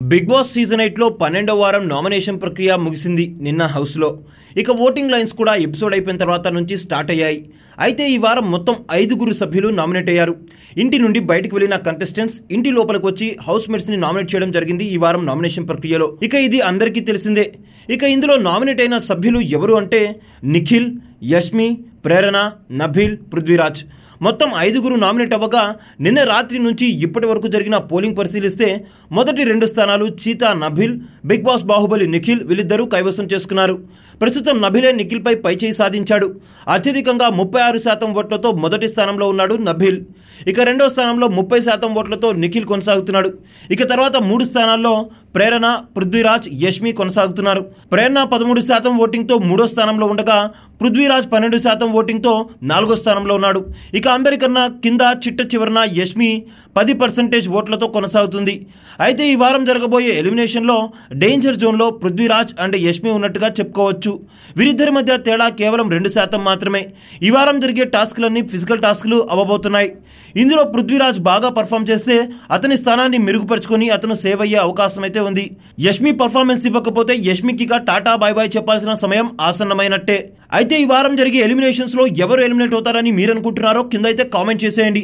Big boss season 8 లో 12వ వారం nomination ప్రక్రియ ముగిసింది నిన్న హౌస్ లో. ఇక ఓటింగ్ లైన్స్ కూడా ఎపిసోడ్ అయిపోయిన తర్వాత నుంచి స్టార్ట్ అయ్యాయి. అయితే ఈ వారం మొత్తం 5 సభ్యులు నామినేట్ అయ్యారు. ఇంటి నుండి బయటకు వెళ్లిన కంటెస్టెంట్స్ ఇంటి లోపలికి వచ్చి హౌస్ మేట్స్ ని నామినేట్ చేయడం జరిగింది ఈ వారం నామినేషన్ ప్రక్రియలో. ఇక ఇది అందరికీ తెలిసిందే. ఇక ఇందులో నామినేట్ అయిన సభ్యులు ఎవరు అంటే నిఖిల్, యష్మి, ప్రేరణ, నబీల్, పృథ్వీరాజ్. మొత్తం 5 నామినేట్ అవ్వగా నిన్న రాత్రి నుంచి ఇప్పటి వరకు జరిగిన పోలింగ్ పరిశీలిస్తే మొదటి 2 స్థానాలు cheetah Nabeel, Bigg Boss Baahubali Nikhil వీళ్ళిద్దరూ కైవసం చేసుకున్నారు. ప్రస్తుతం నబీలే నిఖిల్ పై పైచేయి సాధించాడు. అత్యధికంగా 36% ఓట్లతో మొదటి స్థానంలో ఉన్నాడు నబీల్. ఇక రెండో స్థానంలో 30% ఓట్లతో నిఖిల్ కొనసాగుతున్నాడు. ఇక తర్వాత 3 స్థానాల్లో ప్రేరణ, పృథ్వీరాజ్, యష్మి కొనసాగుతున్నారు. ప్రేరణ 13% ఓటింగ్తో 3వ స్థానంలో ఉండగా పృథ్వీరాజ్ 12% ఓటింగ్తో 4వ స్థానంలో ఉన్నాడు. ఇక అందరికన్నా కింద చిట్ట చివరన యష్మి 10% ఓట్లతో కొనసాగుతుంది. అయితే ఈ వారం జరగబోయే ఎలిమినేషన్లో డేంజర్ జోన్లో పృథ్వీరాజ్ అండ్ యష్మి ఉన్నట్టుగా చెప్పుకోవచ్చు. వీరిద్దరి మధ్య తేడా కేవలం 2% మాత్రమే. ఈ వారం జరిగే టాస్క్లన్నీ ఫిజికల్ టాస్క్లు అవ్వబోతున్నాయి. ఇందులో పృథ్వీరాజ్ బాగా పర్ఫామ్ చేస్తే అతని స్థానాన్ని మెరుగుపరుచుకొని అతను సేవ్ అయ్యే అవకాశం అయితే ఉంది. యష్మి పర్ఫార్మెన్స్ ఇవ్వకపోతే యష్మికి టాటా బై బై చెప్పాల్సిన సమయం ఆసన్నమైనట్టే. అయితే ఈ వారం జరిగే ఎలిమినేషన్స్ లో ఎవరు ఎలిమినేట్ అవుతారని మీరు అనుకుంటున్నారో కింద అయితే కామెంట్ చేసేయండి.